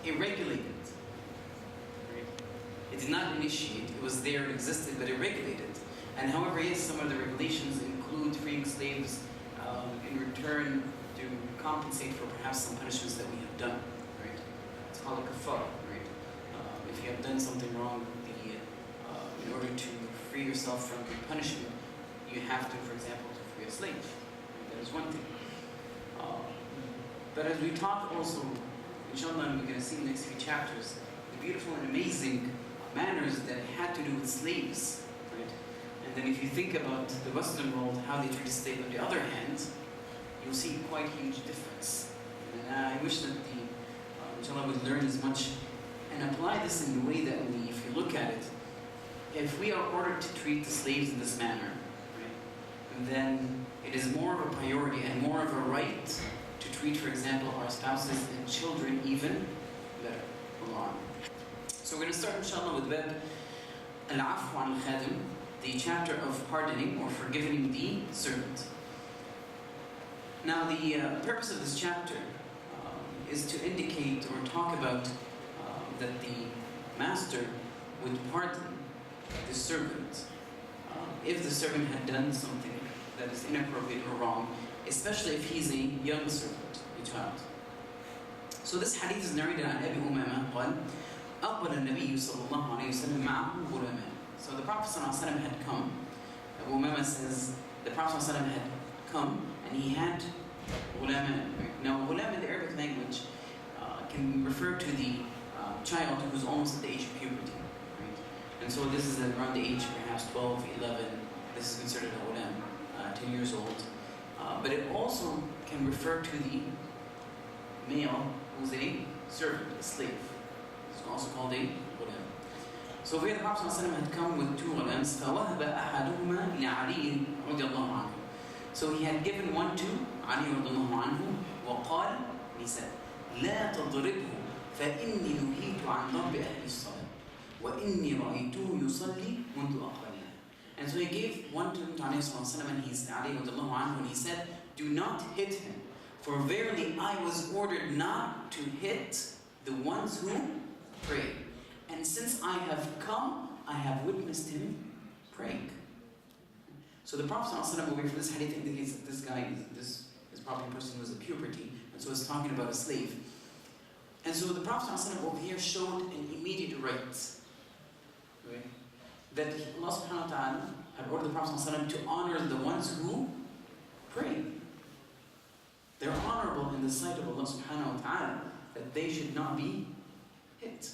it regulated. Right? It did not initiate, it was there, it existed, but it regulated. And however, yes, some of the regulations include freeing slaves in return to compensate for perhaps some punishments that we have done. Right? It's called Al-Khaf. Right? If you have done something wrong, in order to free yourself from the punishment, you have to, for example, to free a slave. Right? That is one thing. But as we talk also, inshallah, and we're going to see in the next few chapters, the beautiful and amazing manners that had to do with slaves. Right? And then if you think about the Western world, how they treat a slave on the other hand, you'll see quite a huge difference. And I wish that inshallah, would learn as much and apply this in the way that if you look at it, if we are ordered to treat the slaves in this manner, right, then it is more of a priority and more of a right to treat, for example, our spouses and children even better. Allah. So we're going to start, inshallah, with Bab Al-Afw Al-Khadim, the chapter of pardoning or forgiving the servant. Now, the purpose of this chapter is to indicate or talk about that the master would pardon the servant if the servant had done something that is inappropriate or wrong, especially if he's a young servant, a child. So this hadith is narrated on Abi Umama قال أقبل النبي صلى الله عليه وسلم معه غلامان. So the Prophet ﷺ had come. Abu Umama says the Prophet ﷺ had come and he had غلامان. Now ghulam in the Arabic language can refer to the child who's almost at the age of puberty. And so this is around the age perhaps 12, 11, this is considered a ghulam, 10 years old. But it also can refer to the male who's a servant, a slave. It's also called a ghulam. So here the Prophet ﷺ had come with two ghulams, فَوَهَبَ أَحَدُهُمَا لِعَلِيٍّ رَضِيَ اللَّهُ عَنْهُ. So he had given one to Ali رضي الله عنه, وقال, and he said, لا تضربه فإني نهيت عن ضرب أهل الصلاة وإني رأيته يصلي منذ أقلها. And so he gave one to him, and he's Ali رضي الله عنه, and he said, do not hit him, for verily I was ordered not to hit the ones who pray. And since I have come, I have witnessed him praying. So the Prophet ﷺ over here for this hadith indicates that this guy, this probably person was at puberty, and so he's talking about a slave. And so the Prophet ﷺ over here showed an immediate right. Right? That Allah subhanahu wa ta'ala had ordered the Prophet ﷺ to honor the ones who pray. They're honorable in the sight of Allah subhanahu wa ta'ala, that they should not be hit.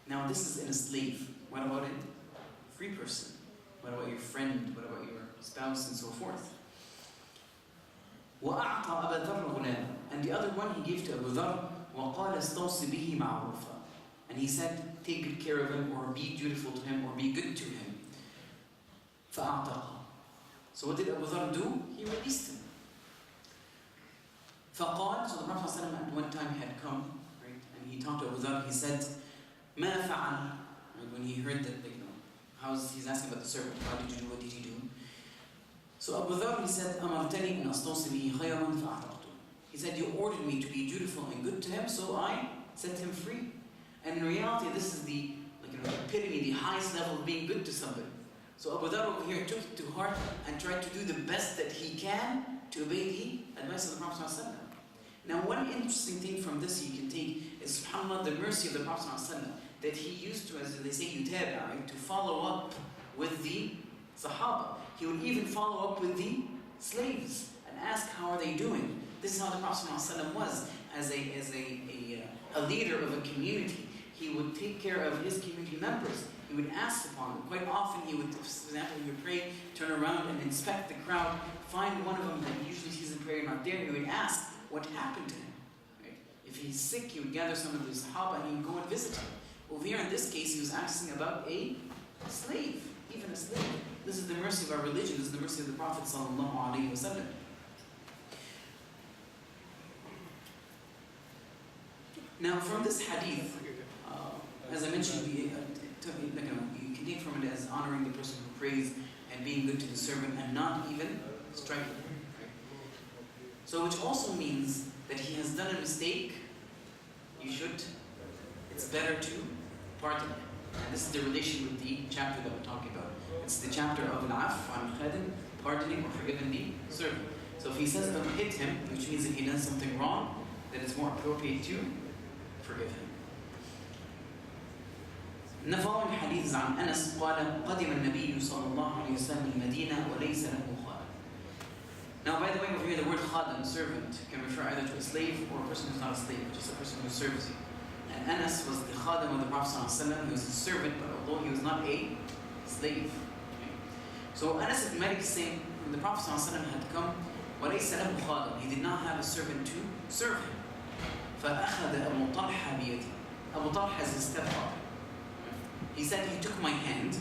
Now this is in a slave. What about it? Free person. What about your friend? What about your spouse and so forth? وَأَعْطَى أَبَا ذَرَّ غُلَامًا. And the other one he gave to Abu Dharr, وَقَالَ اسْتَوْصِ بِهِ مَعْرُوفًا. And he said, take good care of him, or be dutiful to him, or be good to him. فَأَعْتَقَ. So what did Abu Dharr do? He released him. فَقَالَ. So the Prophet ﷺ at one time had come, right, and he talked to Abu Dharr, he said, مَا فَعَلَ. Right, when he heard that, he's asking about the servant, how did you do, what did he do? So Abu Dharr, he said, أَمَرْتَنِي أَنْ أَسْتَوْصِ بِهِ خَيْرًا فَأَعْتَقْتُ. He said, you ordered me to be dutiful and good to him, so I set him free. And in reality, this is the epitome, the highest level of being good to somebody. So Abu Dharr over here took it to heart and tried to do the best that he can to obey the advice of the Prophet ﷺ. Now one interesting thing from this you can take is, subhanAllah, the mercy of the Prophet ﷺ, that he used to, as they say, yutaba, right, to follow up with the Sahaba. He would even follow up with the slaves and ask how are they doing. This is how the Prophet ﷺ was as a leader of a community. He would take care of his community members. He would ask upon them. Quite often he would, for example, he would pray, turn around and inspect the crowd, find one of them that usually sees in prayer not there. He would ask what happened to him. Right? If he's sick, he would gather some of the Sahaba and he would go and visit him. Over here in this case, he was asking about a slave, even a slave. This is the mercy of our religion. This is the mercy of the Prophet sallallahu alaihi wasallam. Now, from this hadith, as I mentioned, you can take from it as honoring the person who prays and being good to the servant and not even striking him. Right? So, which also means that he has done a mistake, you should it's better to pardon him. And this is the relation with the chapter that we're talking about. It's the chapter of Al-Khaf, pardoning or forgiving the servant. So if he says don't hit him, which means if he does something wrong, then it's more appropriate to forgive him. The following hadith is عن أنس قال قدم النبي صلى الله عليه وسلم المدينة وليس له خادم. Now, by the way, over here the word khadam, servant, can refer either to a slave or a person who's not a slave, just a person who serves you. And Anas was the khadam of the Prophet ﷺ. He was his servant, but although he was not a slave. Okay. So Anas ibn Malik is saying, when the Prophet ﷺ had come, وَلَيْسَ لَهُ خَادِمٌ, he did not have a servant to serve him. فَأَخَذَ أَبُو طَلْحَ بِيَدِهِ. Abu Talha is his stepfather. He said, he took my hand.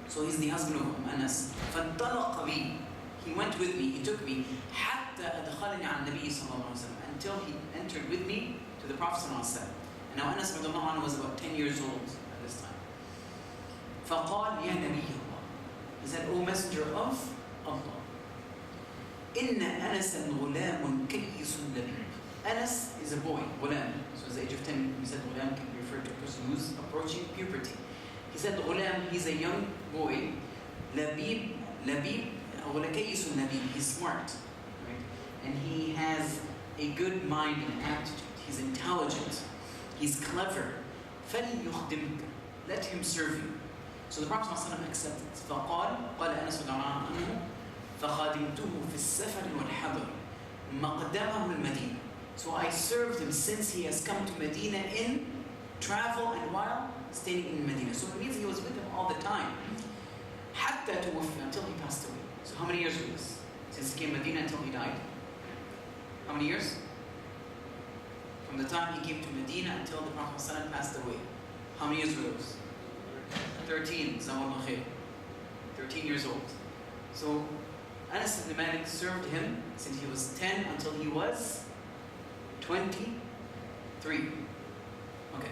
So he's the husband of Anas. فَانْطَلَقَ بِي. He went with me, he took me, حَتَّى أَدْخَلَنِي عَلى النَّبِيِّ صلى الله عليه وسلم, until he entered with me to the Prophet صلى الله عليه وسلم. And now Anas was about 10 years old at this time. فَقَالْ يَا نَبِيَّ اللَّهِ. He said, O Messenger of Allah, إِنَّ أَنَسًا غُلَامٌ كَيِّسٌ لَبِيبٌ. Anas is a boy, غُلام. So at the age of 10, we said غُلام can be referred to a person who's approaching puberty. He said غُلام, he's a young boy. لَبِيب, كَيِّسٌ لَبِيب, he's smart. Right? And he has a good mind and aptitude. He's intelligent. He's clever. فَلْيُخْدِمْكَ. Let him serve you. So the Prophet ﷺ accepted. فقال أنس رضي الله عنه فخادمته في السفر والحضر مقدمه المدينة. So I served him since he has come to Medina in travel and while staying in Medina. So it means he was with him all the time. حتى توفي, until he passed away. So how many years was this? Since he came to Medina until he died? How many years? From the time he came to Medina until the Prophet ﷺ passed away. How many years were those? 13. 13 years old. So Anas ibn Malik served him since he was 10 until he was 23. Okay.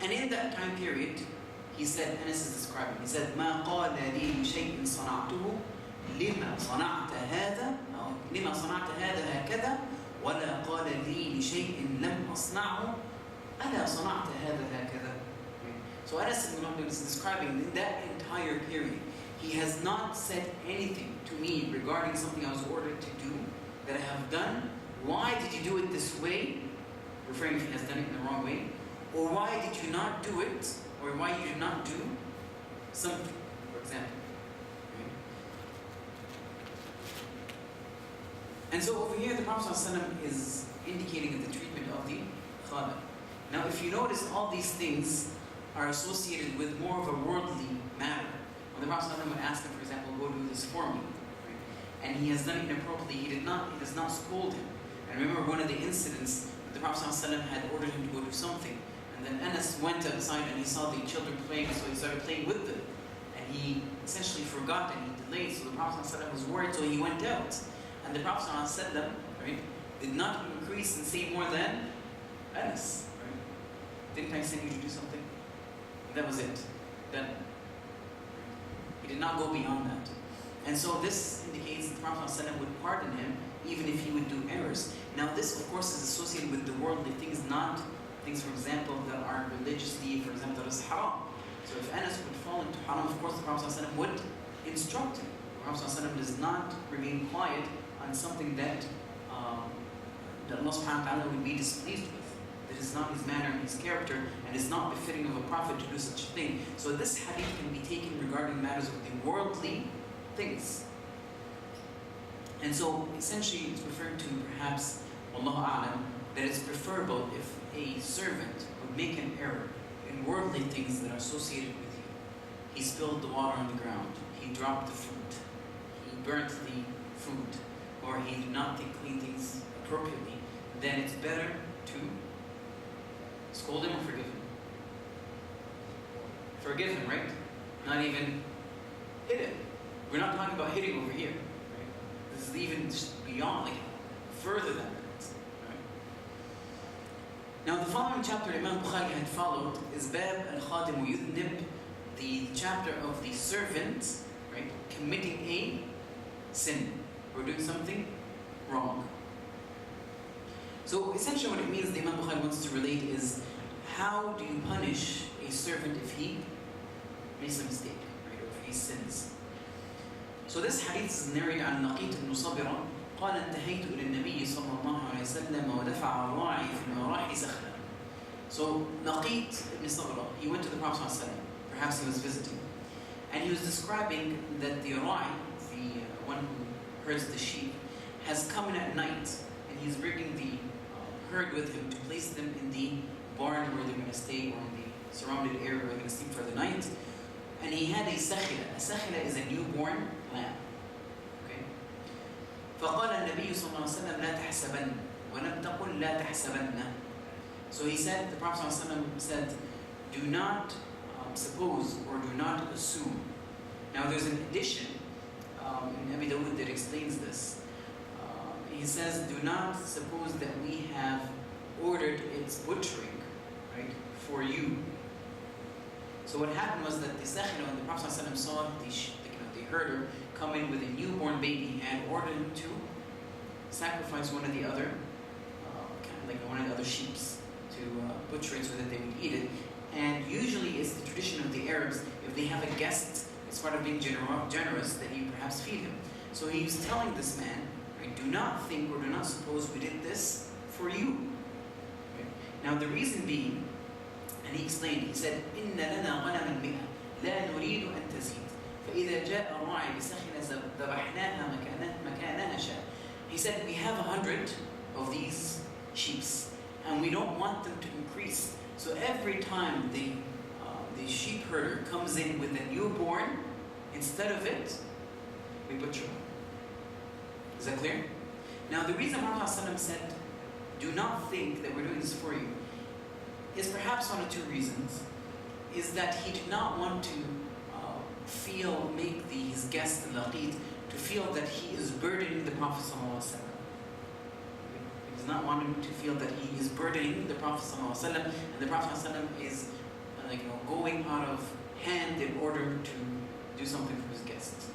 And in that time period, he said, Anas is describing, he said, ما قال لي لشيء صنعته لما صنعت هذا أو لما صنعت هذا هكذا ولا قال لي لشيء لم أصنعه ألا صنعت هذا هكذا. So Anas ibn Malik is describing in that entire period, he has not said anything to me regarding something I was ordered to do that I have done. Why did you do it this way? Referring if he has done it in the wrong way. Or why did you not do it? Or why you did not do something, for example. Right? And so over here the Prophet ﷺ is indicating the treatment of the khadam. Now if you notice, all these things are associated with more of a worldly matter. When the Prophet ﷺ would ask him, for example, go do this for me, right? And he has done it inappropriately, he does not scold him. And remember one of the incidents, the Prophet ﷺ had ordered him to go do something, and then Anas went outside and he saw the children playing, so he started playing with them. And he essentially forgot and he delayed, so the Prophet ﷺ was worried, so he went out. And the Prophet ﷺ, right, did not increase and say more than Anas. Right? Didn't I send you to do something? That was it. Then he did not go beyond that. And so this indicates that the Prophet ﷺ would pardon him even if he would do errors. Now this, of course, is associated with the worldly things, not things, for example, that are religiously, for example, that is haram. So if Anas would fall into haram, of course, the Prophet ﷺ would instruct him. The Prophet ﷺ does not remain quiet on something that Allah subhanahu wa ta'ala would be displeased with. That is not his manner and his character, and is not befitting of a prophet to do such a thing. So this hadith can be taken regarding matters of the worldly things. And so essentially it's referring to perhaps, Wallahu a'lam, that it's preferable if a servant would make an error in worldly things that are associated with you. He spilled the water on the ground, he dropped the fruit, he burnt the food, or he did not clean things appropriately, then it's better to scold him or forgive him. Forgive him, right? Not even hit him. We're not talking about hitting over here. Right? This is even just beyond, like further than that. Right? Now the following chapter Imam Bukhari had followed is Bab al-Khadim Yudnib, the chapter of the servant, right, committing a sin or doing something wrong. So essentially what it means, the Imam Bukhari wants to relate is how do you punish a servant if he makes a mistake, right? Or if he sins? So this hadith is narrated عن لقيط بن صبرة قال انتهيت إلى النبي صلى الله عليه وسلم ودفع الراعي في المراحي سخلا. So Laqit ibn Sabra, he went to the Prophet ﷺ, perhaps he was visiting, and he was describing that the Ra'i, the one who herds the sheep, has come in at night, and he's bringing the herd with him to place them in the barn where they're going to stay, or in the surrounded area where they're going to sleep for the night. And he had a sakhila. A sakhila is a newborn lamb. Okay? فقال النبي صلى الله عليه وسلم لا تحسبن ولم تقل لا تحسبن. So he said, the Prophet ﷺ said, do not suppose or do not assume. Now there's an addition in Abi Dawud that explains this. He says, do not suppose that we have ordered its butchering, right, for you. So what happened was that the sakhila, when the Prophet ﷺ saw the herder come in with a newborn baby, he had ordered him to sacrifice one of the other, one of the other sheeps, to butcher it so that they would eat it. And usually it's the tradition of the Arabs, if they have a guest, it's part of being generous, that you perhaps feed him. So he was telling this man, right, do not think or do not suppose we did this for you. Right? Now the reason being, and he explained, he said, إِنَّ لَنَا غَنَمًا مِئَةً لَا نُرِيدُ أَن تَزِيدُ فَإِذَا جَاءَ الرَّاعِي بِسَخِنَ ذَبَحْنَاهَا مَكَانَهَا شَاءَ. He said, we have 100 of these sheeps, and we don't want them to increase. So every time the sheep herder comes in with a newborn, instead of it, we butcher them. Is that clear? Now the reason Prophet ﷺ said, do not think that we're doing this for you, is perhaps one of two reasons. Is that he did not want to make his guest, the Laqit, to feel that he is burdening the Prophet ﷺ. He does not want him to feel that he is burdening the Prophet ﷺ, and the Prophet ﷺ is going out of hand in order to do something for his guests.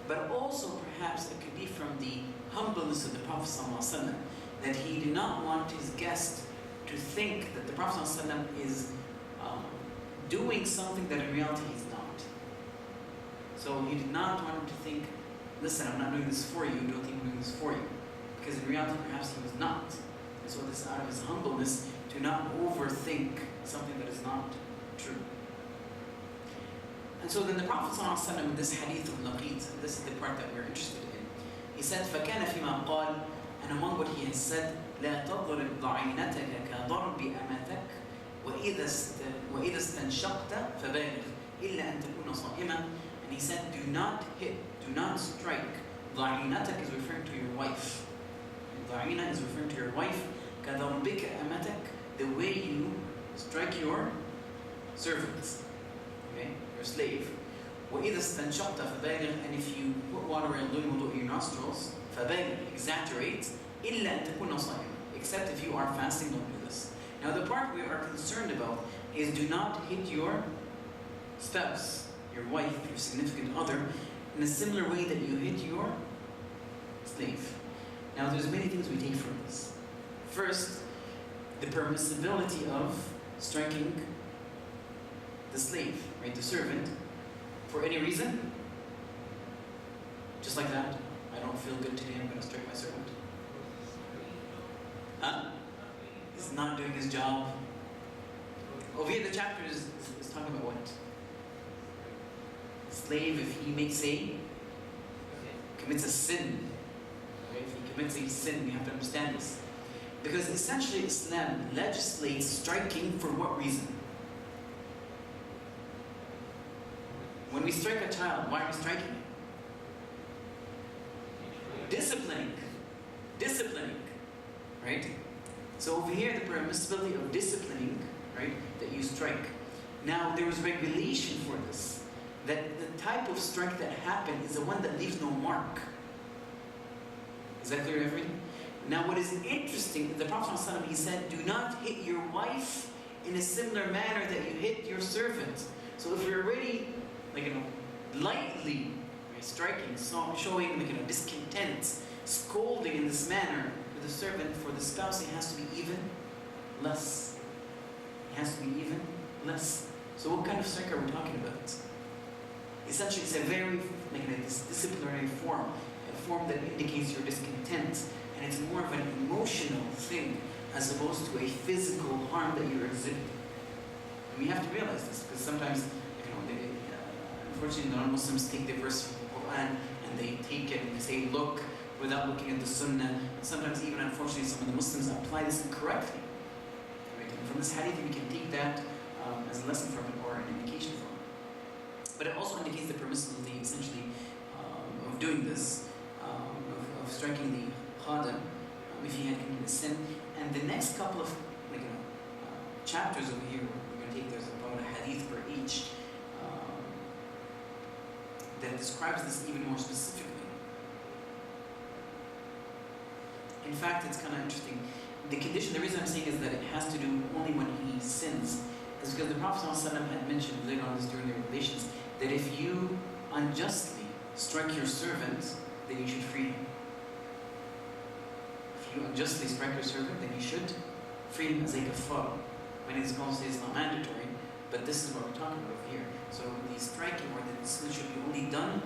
But also perhaps it could be from the humbleness of the Prophet ﷺ, that he did not want his guest to think that the Prophet ﷺ is doing something that in reality he's not. So he did not want him to think, listen, I'm not doing this for you, don't think I'm doing this for you. Because in reality perhaps he was not. And so this is out of his humbleness to not overthink something that is not true. And so then the Prophet ﷺ, in this hadith of Laqit, this is the part that we're interested in, he said, فَكَانَ فِيمَا قَالَ, and among what he has said, لا تضرب ضعينتك كضرب أمتك وإذا استنشقت فبالغ إلا أن تكون صائما. And he said, do not hit, do not strike. ضعينتك is referring to your wife. ضعينة is referring to your wife. كضربك أمتك, the way you strike your servants, okay, your slave. وإذا استنشقت فبالغ, and if you put water in your nostrils, فبالغ, exaggerate. إلا أن تكون صائما, except if you are fasting, don't do this. Now the part we are concerned about is do not hit your spouse, your wife, your significant other, in a similar way that you hit your slave. Now there's many things we take from this. First, the permissibility of striking the slave, right, the servant, for any reason. Just like that. I don't feel good today, I'm going to strike my servant. Huh? He's not doing his job. Over here the chapter is talking about what? Slave, if he commits a sin. Right? If he commits a sin, we have to understand this. Because essentially Islam legislates striking for what reason? When we strike a child, why are we striking him? Disciplining, right? So over here, the permissibility of disciplining, right, that you strike. Now, there was regulation for this, that the type of strike that happened is the one that leaves no mark. Is that clear, everyone? Now, what is interesting, the Prophet ﷺ, he said, do not hit your wife in a similar manner that you hit your servant. So if you're already, lightly striking, showing discontent, scolding in this manner for the servant, for the spouse, it has to be even less. it has to be even less. So what kind of strike are we talking about? Essentially, it's a very disciplinary form, a form that indicates your discontent, and it's more of an emotional thing as opposed to a physical harm that you're exhibiting. And we have to realize this because sometimes, unfortunately, non-Muslims take the verse from the Quran and they take it and they say, look, without looking at the Sunnah. And sometimes even, unfortunately, some of the Muslims apply this incorrectly. Right? And from this hadith, we can take that as a lesson from it or an indication from it. But it also indicates the permissibility, essentially, of doing this, of striking the khadam if he had committed a sin. And the next couple of chapters over here, we're going to take, there's about a hadith for each, that describes this even more specifically. In fact, it's kind of interesting. The condition, the reason I'm saying is that it has to do only when he sins, is because the Prophet ﷺ had mentioned later on this during the revelations, that if you unjustly strike your servant, then you should free him. If you unjustly strike your servant, then you should free him as a kafar. Many scholars say it's not mandatory, but this is what we're talking about here. So the striking or the sin should be only done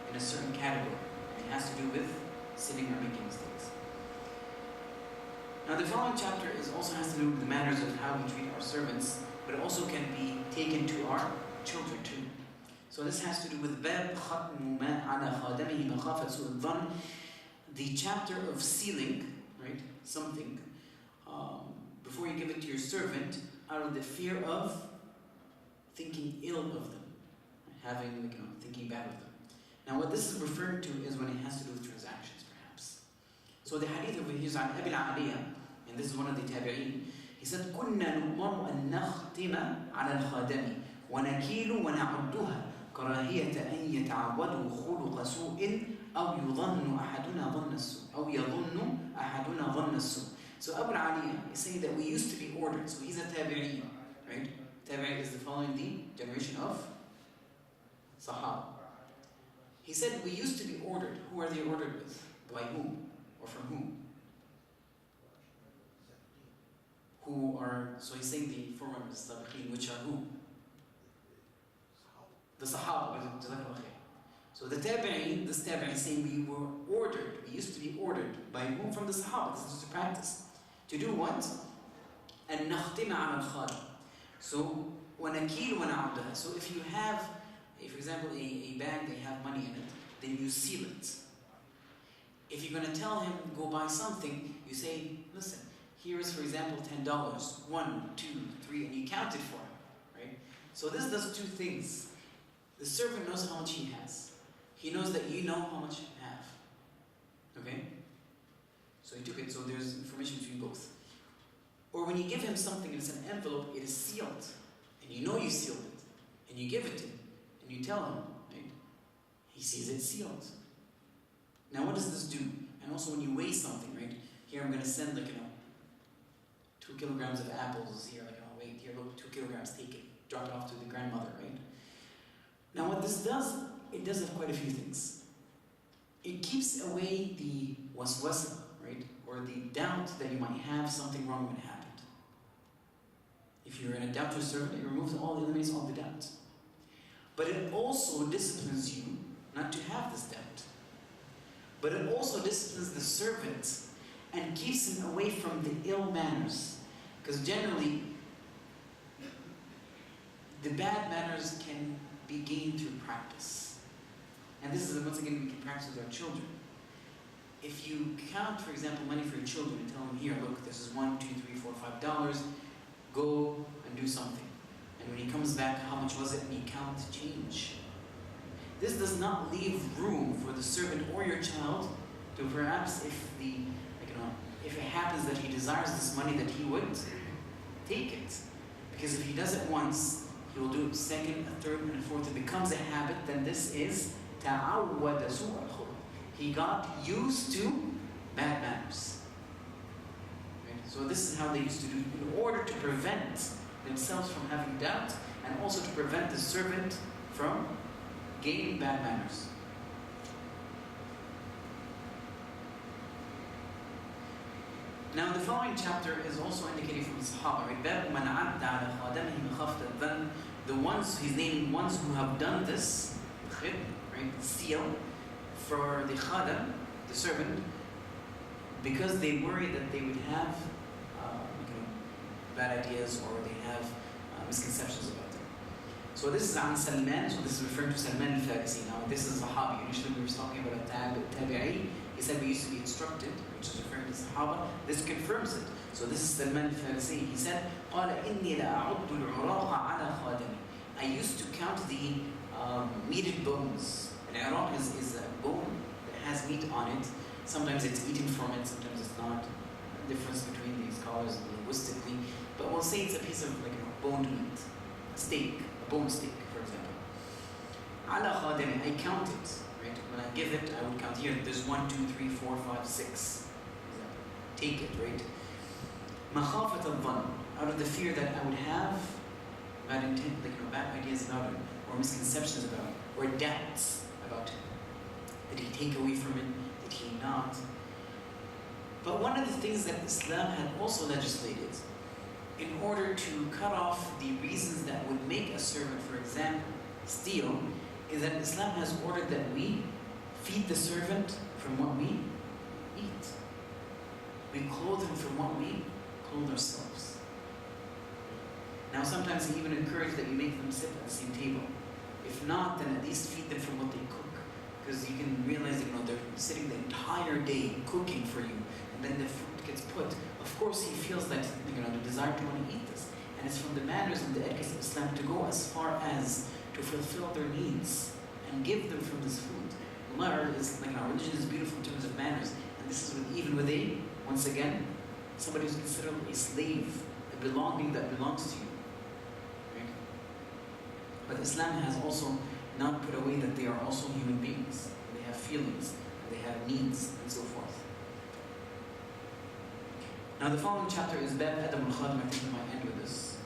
in a certain category. It has to do with sinning or making mistakes. Now the following chapter also has to do with the manners of how we treat our servants, but it also can be taken to our children too. So this has to do with باب ختم ما على خادمه مخافة سوء الظن, the chapter of sealing, right, something before you give it to your servant out of the fear of thinking ill of them, having thinking bad of them. Now what this is referring to is when it has to do with transactions, perhaps. So the hadith over here is on Abi al-Aliyah, and this is one of the tabi'een. He said, كنا نؤمر أن نختم على الخادم ونكيل ونعدها كراهية أن يتعودوا خلق سوء أو يظن أحدنا ظن السوء أو يظن أحدنا ظن السوء. So Abu al-Aliyah is saying that we used to be ordered. So he's a tabi'een, right? Tabi'een is following the generation of Sahaba. He said we used to be ordered. Who are they ordered with? By whom? Or from whom? Who are, so he's saying the forerunners, which are who? The Sahaba. So the Tabi'een, this Tabi'een is saying we were ordered, we used to be ordered. By whom? From the Sahaba. This is to practice. To do what? أن نختم على الخادم. So, وَنَكِيلُ وَنَعُدَّهَا. So if you have, for example, a bag, they have money in it, then you seal it. If you're going to tell him, go buy something, you say, listen, here is, for example, $10. 1, 2, 3, and you count it for him, right? So this does two things. The servant knows how much he has. He knows that you know how much you have. Okay? So he took it, so there's information between both. Or when you give him something and it's an envelope, it is sealed. And you know you sealed it. And you give it to him. And you tell him, right? He sees it sealed. Now what does this do? And also when you weigh something, right? Here I'm going to send 2 kilograms of apples. Here, wait, here, look, 2 kilograms, take it. Drop it off to the grandmother, right? Now what this does, it does have quite a few things. It keeps away the waswasa, right? Or the doubt that you might have something wrong when it happened. If you're in a doubt to a servant, it eliminates all the doubt. But it also disciplines you not to have this doubt. But it also disciplines the servant and keeps him away from the ill manners. Because generally, the bad manners can be gained through practice. And this is, once again, we can practice with our children. If you count, for example, money for your children and tell them, here, look, this is $1, $2, $3, $4, $5, go and do something. And when he comes back, how much was it? And you count change. This does not leave room for the servant or your child to perhaps, if it happens that he desires this money, that he would take it. Because if he does it once, he will do it second, a third, and a fourth. It becomes a habit, then this is ta'awwada su'al khuluq. He got used to bad manners. Right? So this is how they used to do it in order to prevent themselves from having doubt and also to prevent the servant from gaining bad manners. Now the following chapter is also indicating from the Sahaba, right? باب من عد على خادمه مخافة الظن. The ones, he's naming ones who have done this, right? Steal for the khadam, the servant, because they worry that they would have bad ideas or they have misconceptions about them. So this is An Salman, so this is referring to Salman al-Farisi. Now this is Sahabi. Initially we were talking about a tabi'i. He said we used to be instructed, which is referring to Sahaba. This confirms it. So this is Salman al-Farisi. He said, قال إني لأعد العراق على خادمي. I used to count the meated bones. An iraq is a bone that has meat on it. Sometimes it's eaten from it, sometimes it's not. The difference between these scholars linguistically. But we'll say it's a piece of boned meat. A steak, a bone steak, for example. على خادمي, I count it. Right? When I give it, I would count here. There's 1, 2, 3, 4, 5, 6. Take it, right? مخافة الظن, out of the fear that I would have bad intent, bad ideas about him, or misconceptions about him, or doubts about him. Did he take away from it? Did he not? But one of the things that Islam had also legislated in order to cut off the reasons that would make a servant, for example, steal, is that Islam has ordered that we feed the servant from what we eat. We clothe him from what we clothe ourselves. Now sometimes he even encourage that you make them sit at the same table. If not, then at least feed them from what they cook. Because you can realize that they're sitting the entire day cooking for you, and then the food gets put. Of course he feels that the desire to want to eat this. And it's from the manners and the etiquette of Islam to go as far as to fulfill their needs and give them from this food. Allah is our religion is beautiful in terms of manners. And this is even with once again, somebody who's considered a slave, a belonging that belongs to you. Right? But Islam has also not put away that they are also human beings. They have feelings, they have needs, and so forth. Now the following chapter is Bab Adab al-Khadim. I think we might end with this.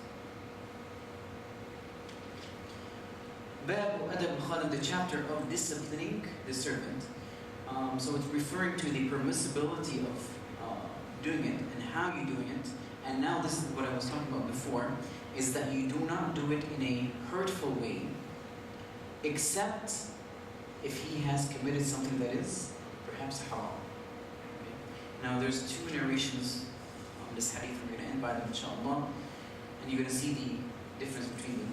Bab Adab al-Khadim, the chapter of disciplining the servant. So it's referring to the permissibility of doing it and how you're doing it. And now this is what I was talking about before, is that you do not do it in a hurtful way, except if he has committed something that is perhaps haram. Okay? Now there's two narrations on this hadith, we're going to end by them inshallah, and you're going to see the difference between them.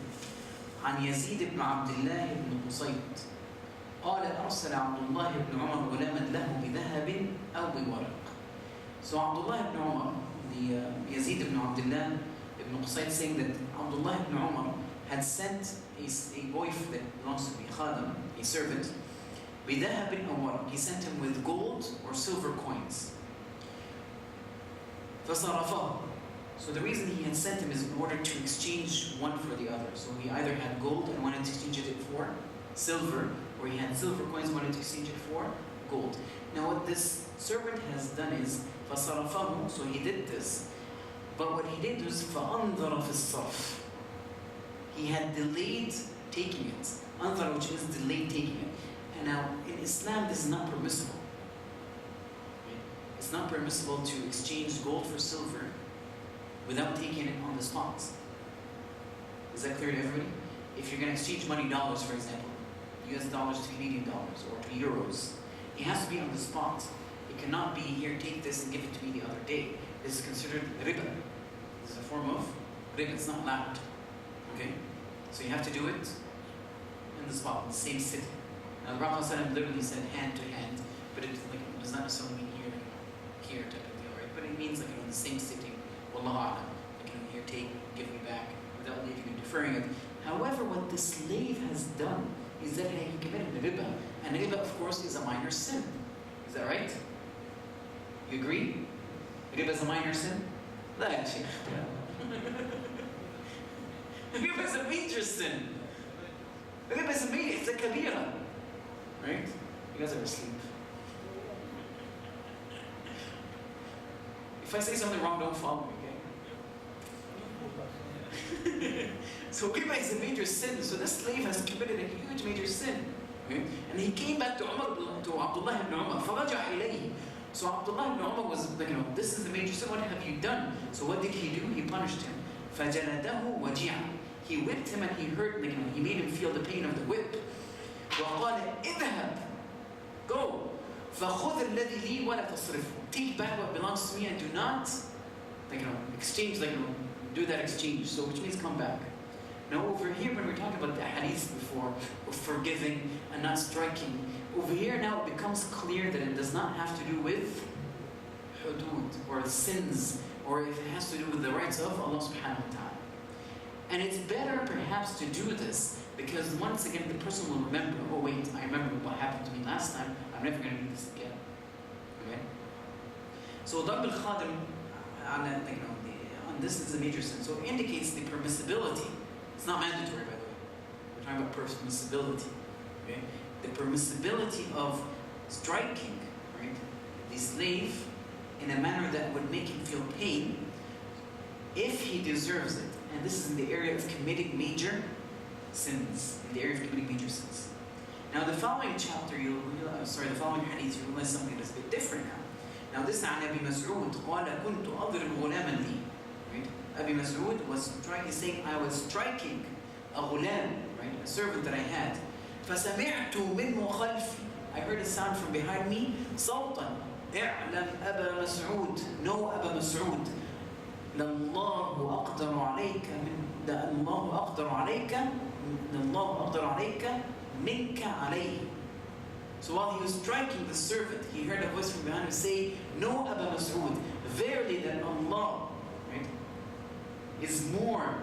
عن يزيد بن عبد الله بن قصيد قال أرسل عبد الله بن عمر غلاما له بذهب أو بورق. So Abdullah ibn Umar, the Yazid ibn Abdullah ibn Qusayd, saying that Abdullah ibn Umar had sent a boy that belongs to be Khadim, a servant, بِذَهَبٍ أَوْ وَرَقٍ. He sent him with gold or silver coins. فَصَرَفَهُ. So the reason he had sent him is in order to exchange one for the other. So he either had gold and wanted to exchange it for silver, or he had silver coins and wanted to exchange it for gold. Now what this servant has done is فَصَرَفَهُ, so he did this, but what he did was فَأَنْظَرَ فِي الصَّرْفِ. He had delayed taking it. Anzar, which is delayed taking it. And now in Islam this is not permissible. It's not permissible to exchange gold for silver without taking it on the spot. Is that clear to everybody? If you're going to exchange money, dollars for example, US dollars to Canadian dollars or to euros, it has to be on the spot. It cannot be, here, take this and give it to me the other day. This is considered riba. This is a form of riba. It's not allowed. Okay? So you have to do it in the spot, in the same sitting. Now the Prophet literally said hand to hand, but it does not necessarily mean here type of deal, right? But it means in the same sitting. Wallahu a'lam. Here, take, give me back, without leaving and deferring it. However, what the slave has done is that he committed riba. And riba, of course, is a minor sin. Is that right? You agree? Riba is a minor sin? لا يا شيخ. Riba is a major sin. Riba is it's a kabira. Right? You guys are asleep. If I say something wrong, don't follow me, okay? So riba is a major sin. So this slave has committed a huge major sin. Okay? And he came back to Abdullah ibn Umar. فَرَجَعَ إِلَيْهِ. So Abdullah ibn Umar was, this is the major sin, what have you done? So what did he do? He punished him. فَجَلَدَهُ وَجِعًا. He whipped him and he hurt, he made him feel the pain of the whip. وَقَالَ اذهب. Go. فَخُذْ الَّذِي لِي وَلَا تَصْرِفْهُ. Take back what belongs to me and do not, exchange, do that exchange. So which means come back. Now over here, when we're talking about the hadith before, of forgiving and not striking, over here now it becomes clear that it does not have to do with hudud, or sins, or if it has to do with the rights of Allah subhanahu wa ta'ala. And it's better perhaps to do this, because once again the person will remember, oh wait, I remember what happened to me last time, I'm never going to do this again. Okay? So Darb al-Khadim, on this is a major sin. So it indicates the permissibility. It's not mandatory, by the way. We're talking about permissibility. Okay? The permissibility of striking, right, the slave in a manner that would make him feel pain if he deserves it. And this is in the area of committing major sins. In the area of committing major sins. Now the following chapter, the following hadith, you realize something that's a bit different now. Now this عن أبي مسعود قال كنت أضرب غلاما لي. Right? Abi Mas'ud was saying, I was striking a ghulam, right, a servant that I had. فَسَمِعْتُ مِنْهُ خَلْفِي. I heard a sound from behind me. صَوْتًا اعلم أبا مسعود. No, Aba Mas'ud. لَاللَّهُ أَقْدَرُ عَلَيْكَ لَاللَّهُ أَقْدَرُ عَلَيْكَ مِنْكَ عَلَيْهِ. So while he was striking the servant, he heard a voice from behind him say, no, Aba Mas'ud, verily that Allah, right, is more,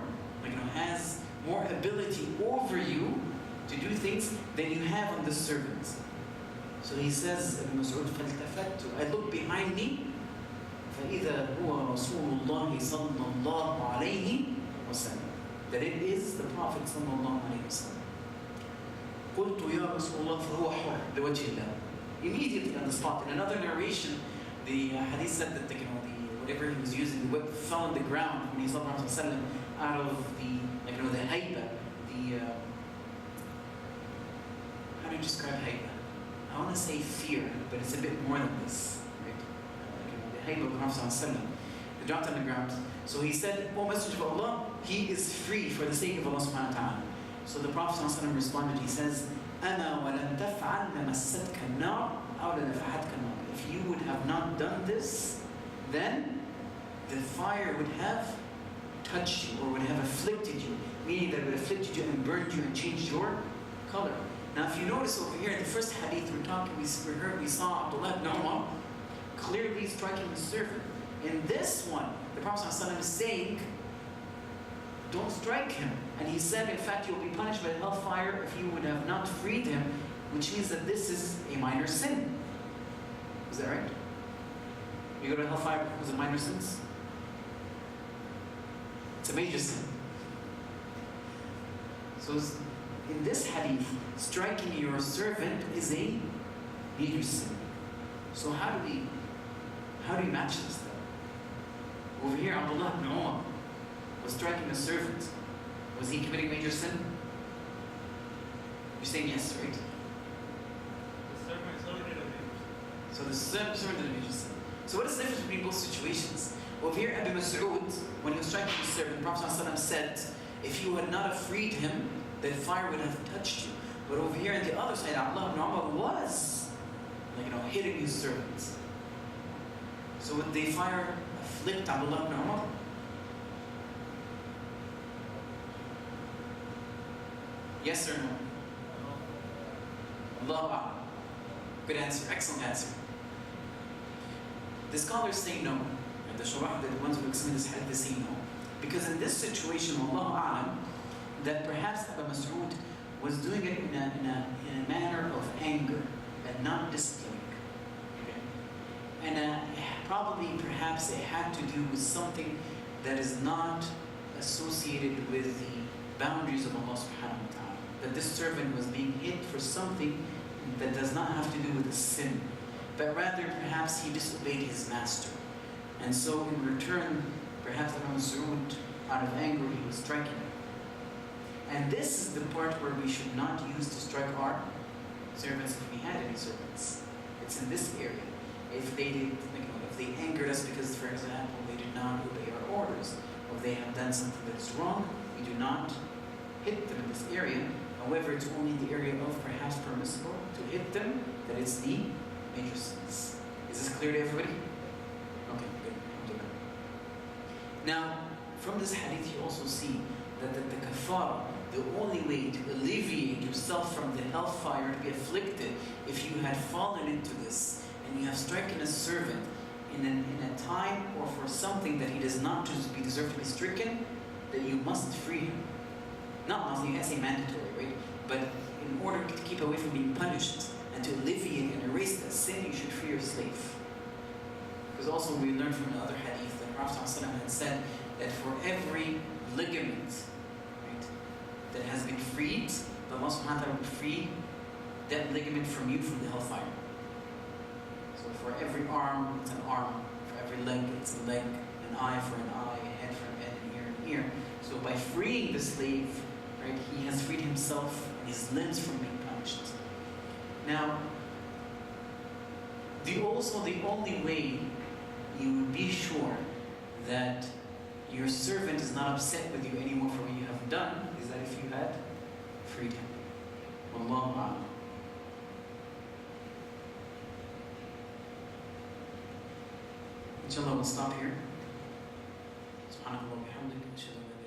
has more ability over you to do things than you have on the servant. So he says, Ibn Mas'ud, فَالْتَفَتْتُ. I look behind me, فَإِذَا هُوَ رَسُولُ اللَّهِ صَلَّى اللَّهُ عَلَيْهِ وَسَلَّمَ. That it is the Prophet صلى الله عليه وسلم. قُلْتُ يَا رَسُولُ اللَّهِ فَهُوَ حُرٌّ لِوَجْهِ اللَّهِ. Immediately on the spot. In another narration, the hadith said that whatever he was using, the whip fell on the ground when he saw the Prophet ﷺ out of the hayba, how do you describe hayba? I want to say fear, but it's a bit more than this, right? The hayba of the Prophet ﷺ. They dropped on the ground. So he said, O Messenger of Allah, he is free for the sake of Allah subhanahu wa ta'ala. So the Prophet ﷺ responded, he says, أَمَا وَلَمْ تَفْعَلْ لَمَسَّتْكَ النَّارُ أَوْ لَنَفَحَتْكَ النَّارُ. If you would have not done this, then the fire would have touched you, or would have afflicted you, meaning that it would have afflicted you and burned you and changed your color. Now if you notice over here in the first hadith we saw Abdullah ibn Umar clearly striking the servant. In this one, the Prophet ﷺ is saying, don't strike him. And he said, in fact, you'll be punished by hellfire if you would have not freed him, which means that this is a minor sin. Is that right? You go to hellfire because of minor sins? It's a major sin. So in this hadith, striking your servant is a major sin. So how do we match this though? Over here, Abdullah ibn Umar was striking a servant. Was he committing major sin? You're saying yes, right? So the servant did a major sin. So what is the difference between both situations? Over here, Abi Mas'ud, when he was striking the servant, the Prophet ﷺ said, if you had not freed him, the fire would have touched you. But over here on the other side, Abdullah ibn Umar was, hitting his servants. So would the fire afflict Abdullah ibn Umar? Yes or no? Allahu A'lam. Good answer, excellent answer. The scholars say no. And the shurah, the ones who examine this hadith, they say no. Because in this situation, Allahu A'lam, that perhaps Abu Mas'ud was doing it in a manner of anger and not discipline. Okay? And probably, perhaps it had to do with something that is not associated with the boundaries of Allah subhanahu wa ta'ala. That this servant was being hit for something that does not have to do with a sin, but rather perhaps he disobeyed his master. And so in return, perhaps Abu Mas'ud, out of anger, he was striking him. And this is the part where we should not use to strike our servants if we had any servants. It's in this area. if they did, if they angered us because, for example, they did not obey our orders, or they have done something that is wrong, we do not hit them in this area. However, it's only in the area of perhaps permissible to hit them, that it's the major sins. Is this clear to everybody? Okay, good. Now, from this hadith, you also see that the kafara, the only way to alleviate yourself from the hellfire, to be afflicted, if you had fallen into this and you have stricken a servant in a time or for something that he does not deserve to be stricken, that you must free him. Not must, I say mandatory, right? But in order to keep away from being punished and to alleviate and erase that sin, you should free your slave. Because also we learned from another hadith that Prophet ﷺ had said that for every ligament, right, that has been freed, Allah subhanahu wa ta'ala will free that ligament from you from the hellfire. So for every arm, it's an arm. For every leg, it's a leg. An eye for an eye, a head for an head, an ear. So by freeing the slave, right, he has freed himself and his limbs from being punished. Now, the only way you would be sure that your servant is not upset with you anymore for what you have done is that if you had freed him. Wallahu a'lam. Inshallah, we'll stop here. Subhanallah wa bihamdika.